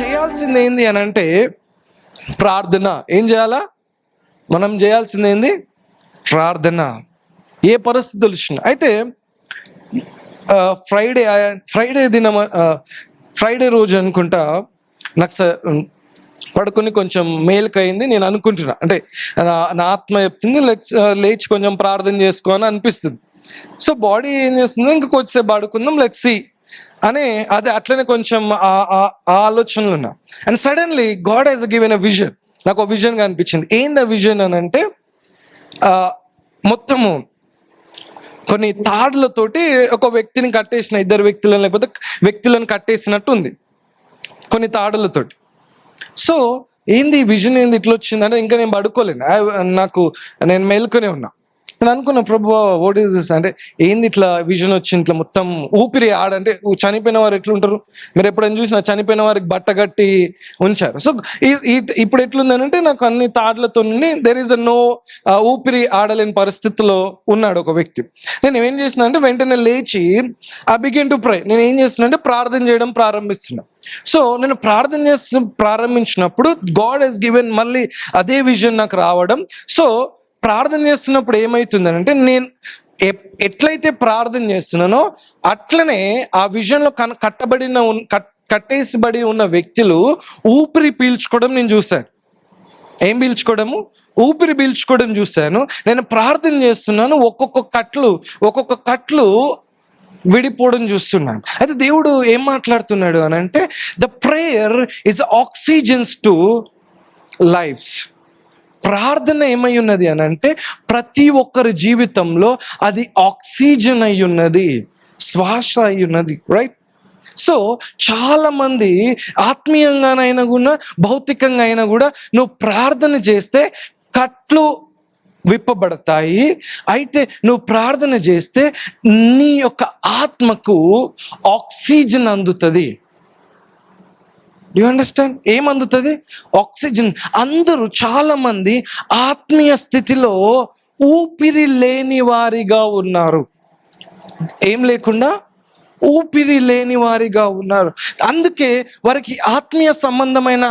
చేయాల్సింది ఏంది అని అంటే ప్రార్థన. ఏం చేయాలా? మనం చేయాల్సింది ఏంది? ప్రార్థన. ఏ పరిస్థితులు వచ్చినా. అయితే ఫ్రైడే రోజు అనుకుంటా నాకు పడుకుని కొంచెం మేలుకయింది. నేను అనుకుంటున్నా, అంటే నా ఆత్మ చెప్తుంది లేచి కొంచెం ప్రార్థన చేసుకో అని అనిపిస్తుంది. సో బాడీ ఏం చేస్తుంది, ఇంకా కొద్దిసేపు పడుకుందాం లెట్స్ సీ అని అట్లనే కొంచెం ఆ ఆలోచనలు ఉన్నా. And suddenly God has given a vision. నాకు ఒక విజన్ గా అనిపించింది. ఏంది ఆ విజన్ అని అంటే మొత్తము కొన్ని తాడులతోటి ఒక వ్యక్తిని కట్టేసిన, ఇద్దరు వ్యక్తులను లేకపోతే వ్యక్తులను కట్టేసినట్టు ఉంది కొన్ని తాడులతోటి. సో ఏంది విజన్, ఏంది ఇట్లా వచ్చిందంటే ఇంకా నేను పడుకోలేను, నేను మేల్కొనే ఉన్నా. నేను అనుకున్నా, ప్రభువా వాట్ ఈస్ దిస్ అంటే ఏంది ఇట్లా విజన్ వచ్చింది, ఇట్లా మొత్తం ఊపిరి ఆడంటే చనిపోయిన వారు ఎట్లుంటారు, మీరు ఎప్పుడైనా చూసినా చనిపోయిన వారికి బట్ట కట్టి ఉంచారు. సో ఇప్పుడు ఎట్లుందనంటే నాకు అన్ని తాడ్లతో నుండి దెర్ ఈస్ నో ఊపిరి ఆడలేని పరిస్థితిలో ఉన్నాడు ఒక వ్యక్తి. నేను ఏం చేసిన అంటే వెంటనే లేచి ఐ బిగిన్ టు ప్రే. నేను ఏం చేస్తున్నా అంటే ప్రార్థన చేయడం ప్రారంభిస్తున్నా. సో నేను ప్రార్థన ప్రారంభించినప్పుడు గాడ్ హెస్ గివెన్ మళ్ళీ అదే విజన్ నాకు రావడం. సో ప్రార్థన చేస్తున్నప్పుడు ఏమవుతుందనంటే నేను ఎట్లయితే ప్రార్థన చేస్తున్నానో అట్లనే ఆ విజన్లో కట్టేసిబడి ఉన్న వ్యక్తులు ఊపిరి పీల్చుకోవడం నేను చూశాను. ఏం పీల్చుకోవడము? ఊపిరి పీల్చుకోవడం చూశాను. నేను ప్రార్థన చేస్తున్నాను, ఒక్కొక్క కట్లు విడిపోవడం చూస్తున్నాను. అయితే దేవుడు ఏం మాట్లాడుతున్నాడు అని అంటే the prayer is oxygens to lifes. ప్రార్థన ఏమై ఉన్నది అని అంటే ప్రతి ఒక్కరి జీవితంలో అది ఆక్సిజన్ అయి ఉన్నది, శ్వాస అయి ఉన్నది, రైట్? సో చాలా మంది ఆత్మీయంగానైనా కూడా భౌతికంగా అయినా కూడా నువ్వు ప్రార్థన చేస్తే కట్లు విప్పబడతాయి. అయితే నువ్వు ప్రార్థన చేస్తే నీ యొక్క ఆత్మకు ఆక్సిజన్ అందుతుంది. You understand? ఏం అందుతుంది? ఆక్సిజన్. అందరూ చాలా మంది ఆత్మీయ స్థితిలో ఊపిరి లేని వారిగా ఉన్నారు. ఏం లేకుండా ఊపిరి లేని వారిగా ఉన్నారు. అందుకే వారికి ఆత్మీయ సంబంధమైన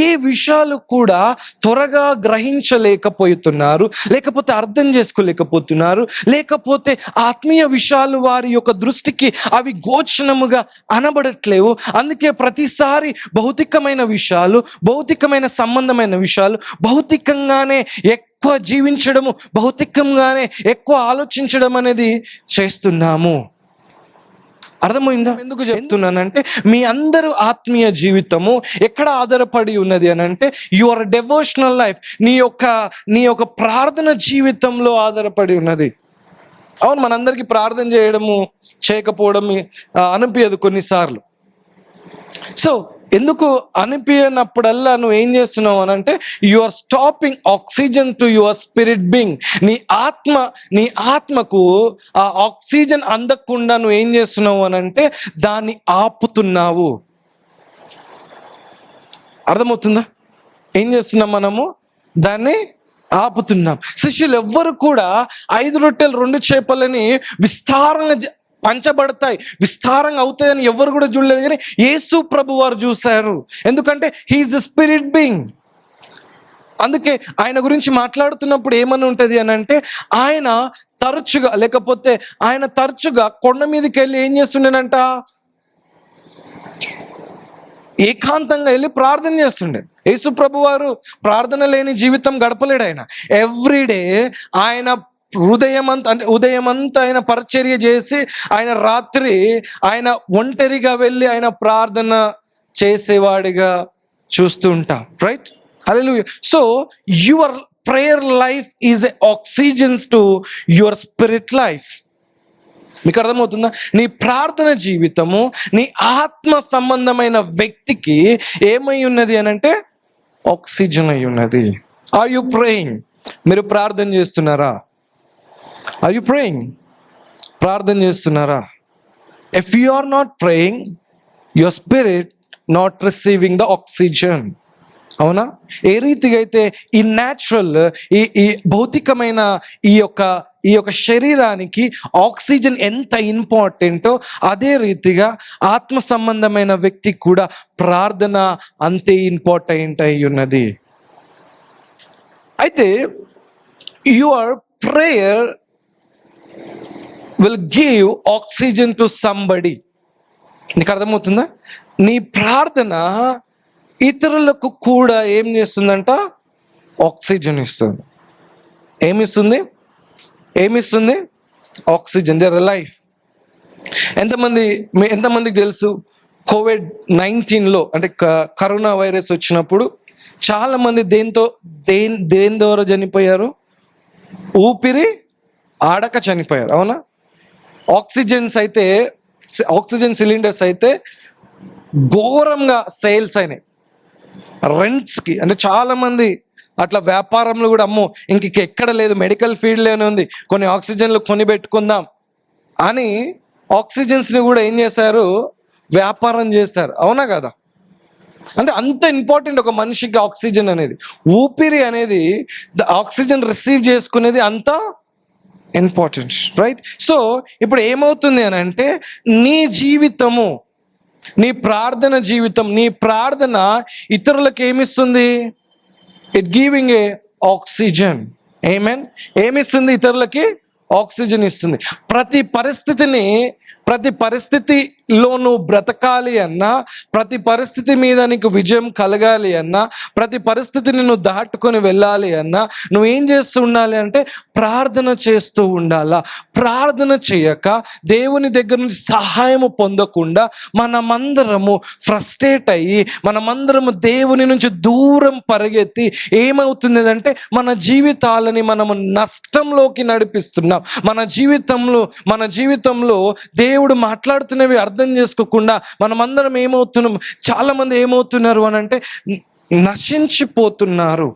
ఏ విషయాలు కూడా త్వరగా గ్రహించలేకపోతున్నారు, లేకపోతే అర్థం చేసుకోలేకపోతున్నారు, లేకపోతే ఆత్మీయ విషయాలు వారి యొక్క దృష్టికి అవి గోచరముగా అనబడట్లేవు. అందుకే ప్రతిసారి భౌతికమైన విషయాలు, భౌతికమైన సంబంధమైన విషయాలు, భౌతికంగానే ఎక్కువ జీవించడము, భౌతికంగానే ఎక్కువ ఆలోచించడం అనేది చేస్తున్నాము. అర్థమైందా? ఎందుకు చెప్తున్నానంటే మీ అందరూ ఆత్మీయ జీవితము ఎక్కడ ఆధారపడి ఉన్నది అని అంటే యువర్ డెవోషనల్ లైఫ్, నీ యొక్క ప్రార్థన జీవితంలో ఆధారపడి ఉన్నది. అవును, మనందరికీ ప్రార్థన చేయకపోవడం అనిపించదు కొన్నిసార్లు. సో ఎందుకు అనిపించినప్పుడల్లా నువ్వు ఏం చేస్తున్నావు అని అంటే you are stopping oxygen to your spirit being. నీ ఆత్మకు ఆ ఆక్సిజన్ అందకుండా నువ్వు ఏం చేస్తున్నావు అని అంటే దాన్ని ఆపుతున్నావు. అర్థమవుతుందా? ఏం చేస్తున్నాం మనము? దాన్ని ఆపుతున్నాం. శిష్యులు ఎవ్వరు కూడా 5 రొట్టెలు 2 చేపలని విస్తారంగా పంచబడతాయి, విస్తారంగా అవుతాయని ఎవరు కూడా చూడలేదు, కానీ యేసు ప్రభు వారు చూశారు. ఎందుకంటే హీఈస్ ద స్పిరిట్ బీయింగ్. అందుకే ఆయన గురించి మాట్లాడుతున్నప్పుడు ఏమని ఉంటుంది అని అంటే ఆయన తరచుగా కొండ మీదకి వెళ్ళి ఏం చేస్తుండేనంట? ఏకాంతంగా వెళ్ళి ప్రార్థన చేస్తుండే. యేసు ప్రభు వారు ప్రార్థన లేని జీవితం గడపలేడు. ఆయన ఎవ్రీడే ఆయన ఉదయమంతా ఆయన పరిచర్య చేసి ఆయన రాత్రి ఆయన ఒంటరిగా వెళ్ళి ఆయన ప్రార్థన చేసేవాడిగా చూస్తూ ఉంటాం, right? Hallelujah. So your prayer life is a oxygen to your spirit life. మీకు అర్థమవుతుందా? నీ ప్రార్థన జీవితము నీ ఆత్మ సంబంధమైన వ్యక్తికి ఏమై ఉన్నది అని అంటే ఆక్సిజన్ అయి ఉన్నది. Are you praying? మీరు ప్రార్థన చేస్తున్నారా? Are you praying? ప్రార్థన చేస్తున్నారా? If you are not praying, your spirit not receiving the oxygen. అవునా? ఏ రీతిగా అయితే ఈ న్యాచురల్ ఈ భౌతికమైన ఈ యొక్క శరీరానికి ఆక్సిజన్ ఎంత ఇంపార్టెంటో అదే రీతిగా ఆత్మ సంబంధమైన వ్యక్తికి కూడా ప్రార్థన అంతే ఇంపార్టెంట్ అయి ఉన్నది. అయితే your prayer will give oxygen to somebody. నీకు అర్థమవుతుందా? నీ ప్రార్థన ఇతరులకు కూడా ఏం చేస్తుందంట? ఆక్సిజన్ ఇస్తుంది. ఏమిస్తుంది? ఆక్సిజన్. Their life. ఎంతమందికి తెలుసు COVID-19లో అంటే కరోనా వైరస్ వచ్చినప్పుడు చాలామంది దేని ద్వారా చనిపోయారు? ఊపిరి ఆడక చనిపోయారు, అవునా? ఆక్సిజన్ సిలిండర్స్ అయితే ఘోరంగా సేల్స్ అయినాయి రెంట్స్కి. అంటే చాలామంది అట్లా వ్యాపారంలో కూడా అమ్మో ఇంక ఎక్కడ లేదు, మెడికల్ ఫీల్డ్లోనే ఉంది, కొన్ని ఆక్సిజన్లు కొని పెట్టుకుందాం అని ఆక్సిజన్స్ని కూడా ఏం చేశారు? వ్యాపారం చేశారు, అవునా కదా? అంటే అంత ఇంపార్టెంట్ ఒక మనిషికి ఆక్సిజన్ అనేది. ఊపిరి అనేది ఆక్సిజన్ రిసీవ్ చేసుకునేది అంత ఇంపార్టెంట్, రైట్? సో ఇప్పుడు ఏమవుతుంది అని అంటే నీ జీవితము, నీ ప్రార్థన జీవితం, నీ ప్రార్థన ఇతరులకు ఏమిస్తుంది? It giving a oxygen. ఆమేన్. ఏమిస్తుంది? ఇతరులకి ఆక్సిజన్ ఇస్తుంది. ప్రతి పరిస్థితిలో నువ్వు బ్రతకాలి అన్నా, ప్రతి పరిస్థితి మీద నీకు విజయం కలగాలి అన్నా, ప్రతి పరిస్థితిని నువ్వు దాటుకొని వెళ్ళాలి అన్నా నువ్వేం చేస్తూ ఉండాలి అంటే ప్రార్థన చేస్తూ ఉండాలా. ప్రార్థన చేయక దేవుని దగ్గర నుంచి సహాయము పొందకుండా మనమందరము ఫ్రస్ట్రేట్ అయ్యి, మనమందరము దేవుని నుంచి దూరం పరిగెత్తి ఏమవుతుంది అంటే మన జీవితాలని మనము నష్టంలోకి నడిపిస్తున్నాం. మన జీవితంలో దేవుడు మాట్లాడుతున్నవి అర్థం చేసుకోకుండా మనమందరం ఏమవుతున్నాం? చాలా మంది ఏమవుతున్నారు అని అంటే నశించిపోతున్నారు.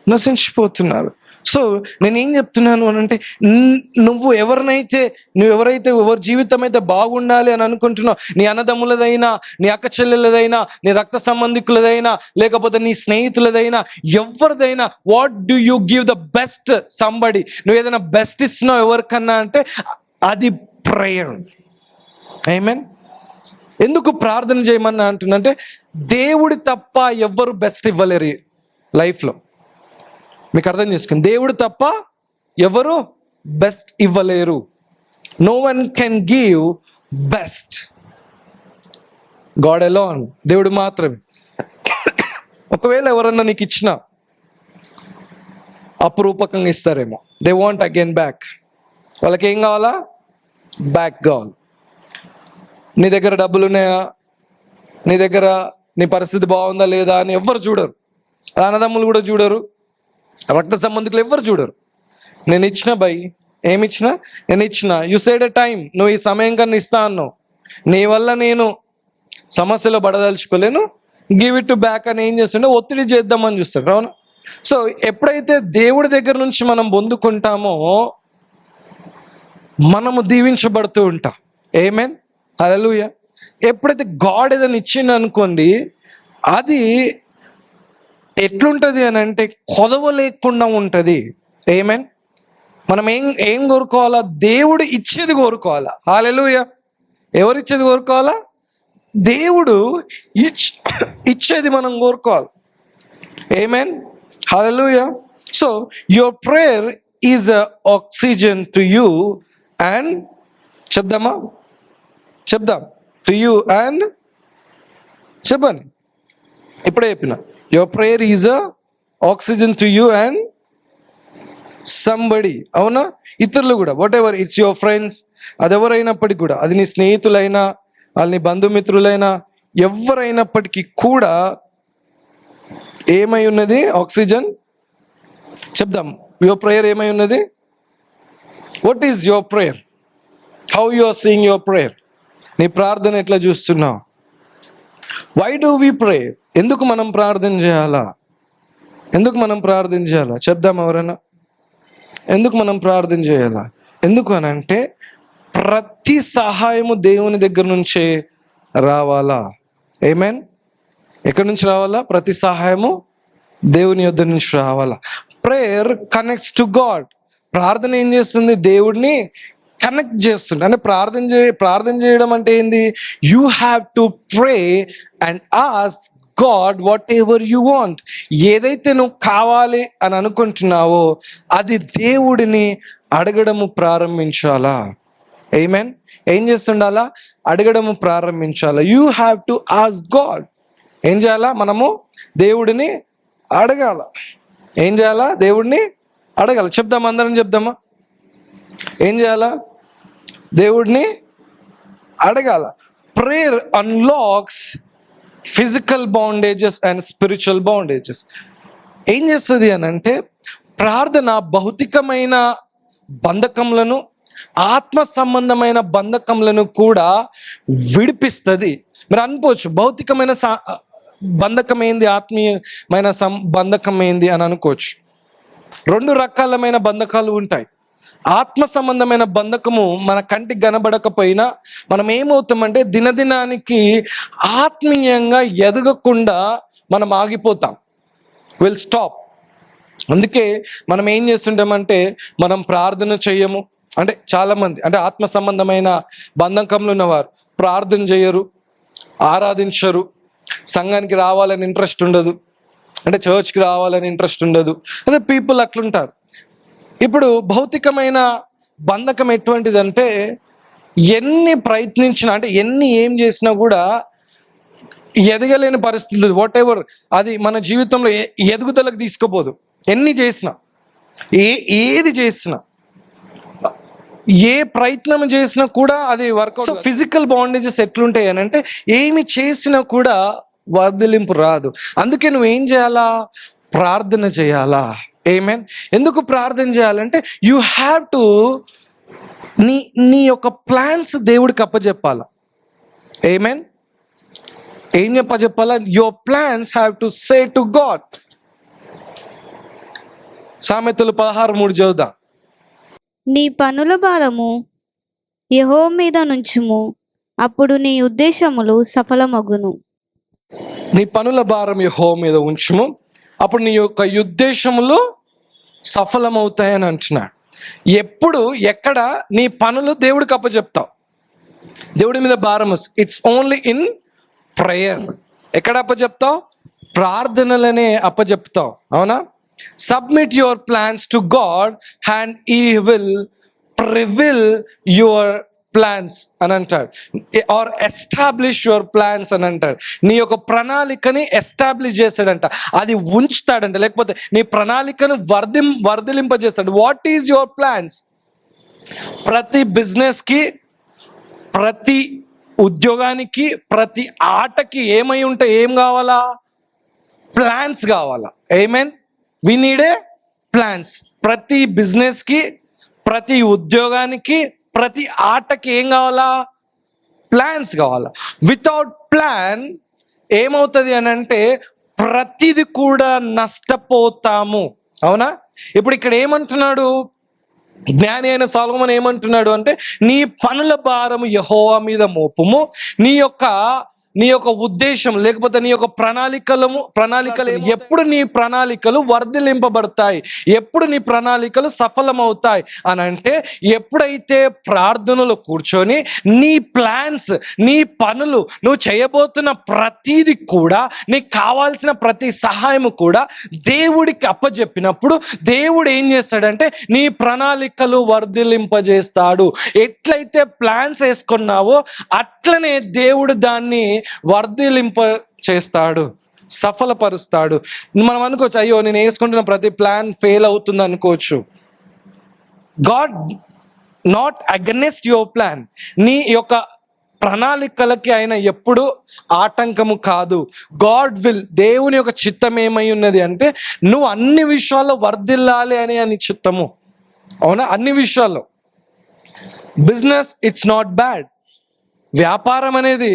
నశించిపోతున్నారు. సో నేనేం చెప్తున్నాను అని అంటే నువ్వు ఎవరైతే ఎవరి జీవితం అయితే బాగుండాలి అని అనుకుంటున్నావు, నీ అన్నదమ్ములదైనా, నీ అక్క చెల్లెలదైనా, నీ రక్త సంబంధికులదైనా, లేకపోతే నీ స్నేహితులదైనా, ఎవరిదైనా, what do you give the best somebody? నువ్వు ఏదైనా బెస్ట్ ఇస్తున్నావు ఎవరికన్నా అంటే అది ప్రేయర్. ఆమేన్. ఎందుకు ప్రార్థన చేయమన్నా అంటున్నంటే దేవుడి తప్ప ఎవ్వరు బెస్ట్ ఇవ్వలేరు లైఫ్లో. మీకు అర్థం చేసుకోండి, దేవుడు తప్ప ఎవరు బెస్ట్ ఇవ్వలేరు. No one can give best, God alone. దేవుడు మాత్రమే. ఒకవేళ ఎవరన్నా నీకు ఇచ్చినా అపురూపకంగా ఇస్తారేమో. They want again back. వాళ్ళకి ఏం కావాలా? బ్యాక్ కావాలి. నీ దగ్గర డబ్బులు ఉన్నాయా, నీ పరిస్థితి బాగుందా లేదా అని ఎవ్వరు చూడరు. అన్నదమ్ములు కూడా చూడరు, రక్త సంబంధికులు ఎవ్వరు చూడరు. నేను ఇచ్చిన యు సెడ్ ఎ టైం, నువ్వు ఈ సమయం కన్నా ఇస్తా అన్నావు, నీ వల్ల నేను సమస్యలో పడదలుచుకోలేను, గివ్ ఇట్ టు బ్యాక్ అని ఏం చేస్తుంటే ఒత్తిడి చేద్దామని చూస్తాడు, అవును? సో ఎప్పుడైతే దేవుడి దగ్గర నుంచి మనం పొందుకుంటామో మనము దీవించబడుతూ ఉంటాం. ఆమేన్. హల్లెలూయా. ఎప్పుడైతే గాడ్ ఏదైనా ఇచ్చింది అనుకోండి, అది ఎట్లుంటుంది అని అంటే కొదవ లేకుండా ఉంటుంది. ఆమేన్. మనం ఏం కోరుకోవాలా? దేవుడు ఇచ్చేది కోరుకోవాలా. హల్లెలూయా. ఎవరిచ్చేది కోరుకోవాలా? దేవుడు ఇచ్చేది మనం కోరుకోవాలి. ఆమేన్. హల్లెలూయా. So your prayer is a oxygen to you and చెప్దాం టు యూ అండ్ చెప్పండి. ఇప్పుడే చెప్పిన your prayer is a oxygen to you and somebody. అవునా? ఇతరులు కూడా, whatever it's your friends, అది ఎవరైనప్పటికీ కూడా, అది నీ స్నేహితులైనా, వాళ్ళు నీ బంధుమిత్రులైనా, ఎవరైనప్పటికీ కూడా ఏమై ఉన్నది? ఆక్సిజన్. చెప్దాం, యువర్ ప్రేయర్ ఏమై ఉన్నది? What is your prayer? How you are seeing your prayer? నీ ప్రార్థన ఎట్లా చూస్తున్నావు? Why do we pray? ఎందుకు మనం ప్రార్థన చేయాలా? చెప్దాం ఎవరైనా. ఎందుకు మనం ప్రార్థన చేయాలా? ఎందుకు అని అంటే ప్రతి సహాయము దేవుని దగ్గర నుంచే రావాలా. ఆమేన్. ఎక్కడి నుంచి రావాలా? ప్రతి సహాయము దేవుని యొద్ద నుంచి రావాలా. Prayer connects to God. ప్రార్థన ఏం చేస్తుంది? దేవుడిని కనెక్ట్ చేస్తుంది. అంటే ప్రార్థన చేయడం అంటే ఏంది? You have to pray and ask God what ever you want. ఏదైతే నువ్వు కావాలి అని అనుకుంటున్నావో అది దేవుడిని అడగడము ప్రారంభించాలా. ఆమేన్. ఏం చేస్తుండాలా? అడగడము ప్రారంభించాలా. You have to ask God. ఏం చేయాలా? మనము దేవుడిని అడగాల. ఏం చేయాలా? దేవుడిని అడగాల. చెప్దామా, అందరం చెప్దామా? ఏం చేయాలా? దేవుడిని అడగాల. Prayer unlocks physical bondages and spiritual bondages. ఏం చేస్తుంది అని అంటే, ప్రార్థన భౌతికమైన బంధకములను, ఆత్మ సంబంధమైన బంధకములను కూడా విడిపిస్తుంది. మీరు అనుకోవచ్చు, భౌతికమైన బంధకం ఏంది, ఆత్మీయమైన బంధకం ఏంది అని అనుకోవచ్చు. రెండు రకాలమైన బంధకాలు ఉంటాయి. ఆత్మ సంబంధమైన బంధకము మన కంటికి కనబడకపోయినా మనం ఏమవుతామంటే దినదినానికి ఆత్మీయంగా ఎదగకుండా మనం ఆగిపోతాం. Will stop. అందుకే మనం ఏం చేస్తుంటామంటే, మనం ప్రార్థన చేయము. అంటే చాలామంది, అంటే ఆత్మ సంబంధమైన బంధకంలో ఉన్నవారు ప్రార్థన చేయరు, ఆరాధించరు, సంఘానికి రావాలని ఇంట్రెస్ట్ ఉండదు, అంటే చర్చ్కి రావాలని ఇంట్రెస్ట్ ఉండదు. అదే పీపుల్ అట్లుంటారు. ఇప్పుడు భౌతికమైన బంధకం ఎటువంటిదంటే, ఎన్ని ప్రయత్నించినా, అంటే ఏం చేసినా కూడా ఎదగలేని పరిస్థితులు, వాట్ ఎవర్, అది మన జీవితంలో ఎదుగుదలకు తీసుకుపోదు. ఎన్ని చేసినా, ఏది చేసినా, ఏ ప్రయత్నం చేసినా కూడా అది వర్కౌట్. సో ఫిజికల్ బాండేజెస్ ఎట్లుంటాయి అని అంటే, ఏమి చేసినా కూడా వర్ధలింపు రాదు. అందుకే నువ్వేం చేయాలా? ప్రార్థన చేయాలా. ఆమేన్. ఎందుకు ప్రార్థన చేయాలంటే, యూ హ్యావ్ టు నీ యొక్క ప్లాన్స్ దేవుడికి అప్పచెప్పాలా. ఆమేన్. ఏం చెప్పాలా? Your plans have to say to God. సామెతలు 16:3 చదువుదాం. నీ పనుల భారము యెహోవా మీద నుంచుము, అప్పుడు నీ ఉద్దేశములు సఫలమగును. నీ పనుల భారం యెహోవా మీద ఉంచుము, అప్పుడు నీ యొక్క ఉద్దేశములు సఫలమవుతాయని అంటున్నాడు. ఎప్పుడు ఎక్కడ నీ పనులు దేవుడికి అప్పచెప్తావు, దేవుడి మీద భారం, ఇట్స్ ఓన్లీ ఇన్ ప్రేయర్. ఎక్కడ అప్పచెప్తావు? ప్రార్థనలనే అప్పచెప్తావు. అవునా? Submit your plans to God and he will prevail your plans అని అంటాడు. ఆర్ ఎస్టాబ్లిష్ యువర్ ప్లాన్స్ అని అంటాడు. నీ యొక్క ప్రణాళికని ఎస్టాబ్లిష్ చేస్తాడంట, అది ఉంచుతాడంట, లేకపోతే నీ ప్రణాళికను వర్ధిలింపజేస్తాడు. What is your plans? ప్రతి బిజినెస్కి, ప్రతి ఉద్యోగానికి, ప్రతి ఆటకి ఏమై ఉంటాయి? ఏం కావాలా? ప్లాన్స్ కావాలా. ఆమేన్. We need a plans. ప్రతి బిజినెస్కి, ప్రతి ఉద్యోగానికి, ప్రతి ఆటకి ఏం కావాలా? ప్లాన్స్ కావాలా. వితౌట్ ప్లాన్ ఏమవుతుంది అని అంటే, ప్రతిది కూడా నష్టపోతాము. అవునా? ఇప్పుడు ఇక్కడ ఏమంటున్నాడు జ్ఞాని అయిన సొలొమోను? ఏమంటున్నాడు అంటే, నీ పనుల భారము యెహోవా మీద మోపుము, నీ యొక్క ఉద్దేశం, లేకపోతే నీ యొక్క ప్రణాళికలు ఎప్పుడు నీ ప్రణాళికలు వర్ధిలింపబడతాయి, ఎప్పుడు నీ ప్రణాళికలు సఫలమవుతాయి అని అంటే, ఎప్పుడైతే ప్రార్థనలో కూర్చొని నీ ప్లాన్స్, నీ పనులు, నువ్వు చేయబోతున్న ప్రతిది కూడా, నీకు కావాల్సిన ప్రతి సహాయము కూడా దేవుడికి అప్పచెప్పినప్పుడు, దేవుడు ఏం చేస్తాడంటే నీ ప్రణాళికలు వర్ధిలింపజేస్తాడు. ఎట్లయితే ప్లాన్స్ వేసుకున్నావో అట్లనే దేవుడు దాన్ని వర్ధిలింప చేస్తాడు, సఫలపరుస్తాడు. మనం అనుకోవచ్చు, అయ్యో నేను వేసుకుంటున్న ప్రతి ప్లాన్ ఫెయిల్ అవుతుంది అనుకోవచ్చు. God not against your plan. నీ యొక్క ప్రణాళికలకి ఆయన ఎప్పుడు ఆటంకము కాదు. గాడ్ విల్, దేవుని యొక్క చిత్తం ఏమై ఉన్నది అంటే, నువ్వు అన్ని విషయాల్లో వర్ధిల్లాలి అని చిత్తము. అవునా? అన్ని విషయాల్లో. Business it's not bad. వ్యాపారం అనేది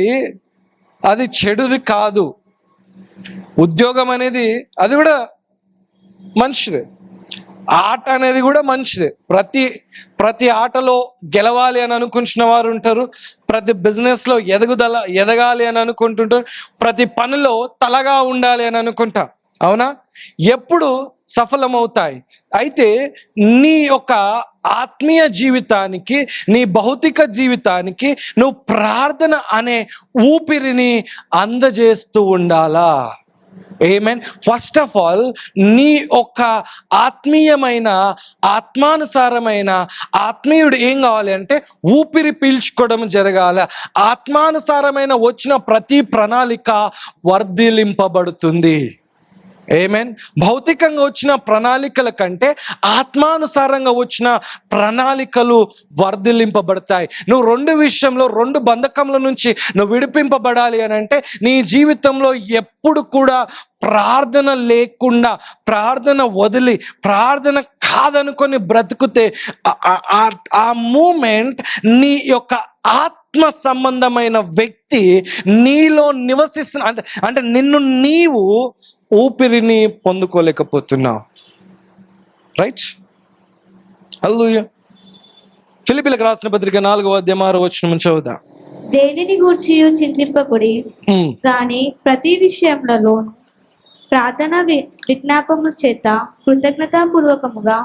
అది చెడుది కాదు. ఉద్యోగం అనేది అది కూడా మంచిదే. ఆట అనేది కూడా మంచిదే. ప్రతి ఆటలో గెలవాలి అని అనుకుంటున్న వారు ఉంటారు, ప్రతి బిజినెస్లో ఎదగాలి అని అనుకుంటుంటారు, ప్రతి పనిలో తలగా ఉండాలి అని అనుకుంటా. అవునా? ఎప్పుడు సఫలమవుతాయి? అయితే నీ యొక్క ఆత్మీయ జీవితానికి, నీ భౌతిక జీవితానికి నువ్వు ప్రార్థన అనే ఊపిరిని అందజేస్తూ ఉండాలా. ఆమేన్. ఫస్ట్ ఆఫ్ ఆల్ నీ యొక్క ఆత్మీయమైన, ఆత్మానుసారమైన ఆత్మీయుడు ఏం కావాలి అంటే ఊపిరి పీల్చుకోవడం జరగాల. ఆత్మానుసారమైన వచ్చిన ప్రతి ప్రణాళిక వర్ధిలింపబడుతుంది. ఆమేన్. భౌతికంగా వచ్చిన ప్రణాళికల కంటే ఆత్మానుసారంగా వచ్చిన ప్రణాళికలు వర్ధిలింపబడతాయి. నువ్వు రెండు బంధకముల నుంచి నువ్వు విడిపింపబడాలి అని అంటే నీ జీవితంలో ఎప్పుడు కూడా ప్రార్థన లేకుండా, ప్రార్థన వదిలి, ప్రార్థన కాదనుకొని బ్రతుకుతే ఆ మూమెంట్ నీ యొక్క ఆత్మ సంబంధమైన వ్యక్తి నీలో నివసిస్తున్న అంటే నిన్ను నీవు ఊపిరిని పొందుకోలేకపోతున్నావు. రైట్? హల్లెలూయా. ఫిలిప్పీలకు రాసిన పత్రిక 4:6 చదువుదాం. దేనిని గూర్చి చింతింపకుడి, గాని ప్రతి విషయంలో ప్రార్థన విజ్ఞాపముల చేత కృతజ్ఞతాపూర్వకముగా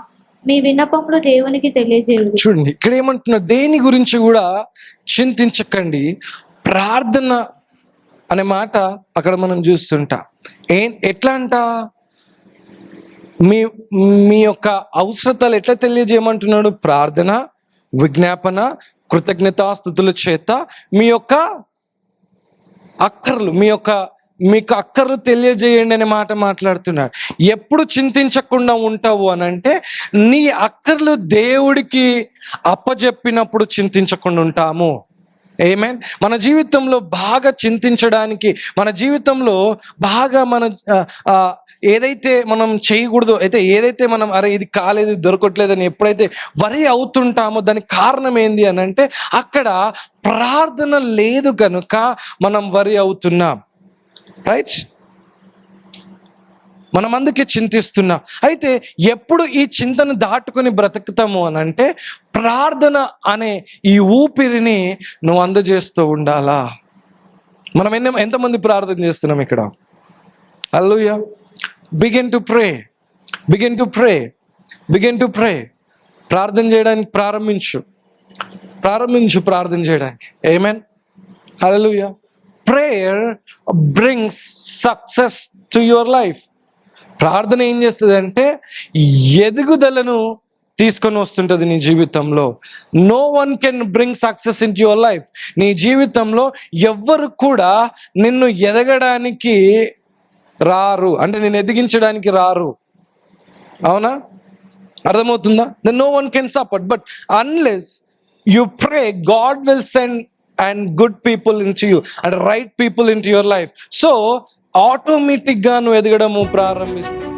మీ విన్నపములు దేవునికి తెలియజేయండి. చూడండి ఇక్కడ ఏమంటున్నారు, దేని గురించి కూడా చింతించకండి. ప్రార్థన అనే మాట అక్కడ మనం చూస్తుంటాం. ఎట్లా అంట, మీ యొక్క అవసరతలు ఎట్లా తెలియజేయమంటున్నాడు? ప్రార్థన, విజ్ఞాపన, కృతజ్ఞతాస్తుతుల చేత మీ యొక్క అక్కర్లు, మీకు అక్కర్లు తెలియజేయండి అనే మాట మాట్లాడుతున్నాడు. ఎప్పుడు చింతించకుండా ఉంటావు అని అంటే నీ అక్కర్లు దేవుడికి అప్పజెప్పినప్పుడు చింతించకుండా ఉంటాము. ఆమేన్. మన జీవితంలో బాగా చింతించడానికి, మన జీవితంలో బాగా ఏదైతే మనం చేయకూడదు, ఏదైతే మనం అరే ఇది కాలేదు, దొరకట్లేదని ఎప్పుడైతే వరి అవుతుంటామో దానికి కారణం ఏంది అని అంటే అక్కడ ప్రార్థన లేదు కనుక మనం వరి అవుతున్నాం. రైట్? మనం అందుకే చింతిస్తున్నాం. అయితే ఎప్పుడు ఈ చింతను దాటుకొని బ్రతుకుతాము అని అంటే ప్రార్థన అనే ఈ ఊపిరిని నువ్వు అందజేస్తూ ఉండాలా. మనం ఎంతమంది ప్రార్థన చేస్తున్నాం ఇక్కడ? హల్లెలూయా. Begin to pray, begin to pray, begin to pray. ప్రార్థన చేయడానికి ప్రారంభించు ప్రార్థన చేయడానికి. ఆమేన్. హల్లెలూయా. Prayer brings success to your life. ప్రార్థన ఏం చేస్తుంది అంటే ఎదుగుదలను తీసుకొని వస్తుంటుంది నీ జీవితంలో. No one can bring success into your life. నీ జీవితంలో ఎవ్వరు కూడా నిన్ను ఎదగడానికి రారు, అంటే నేను ఎదిగించడానికి రారు. అవునా? అర్థమవుతుందా? No one can support, but unless you pray God will send and good people into you and right people into your life. So ఆటోమేటిక్గా నువ్వు ఎదగడము ప్రారంభిస్తావు.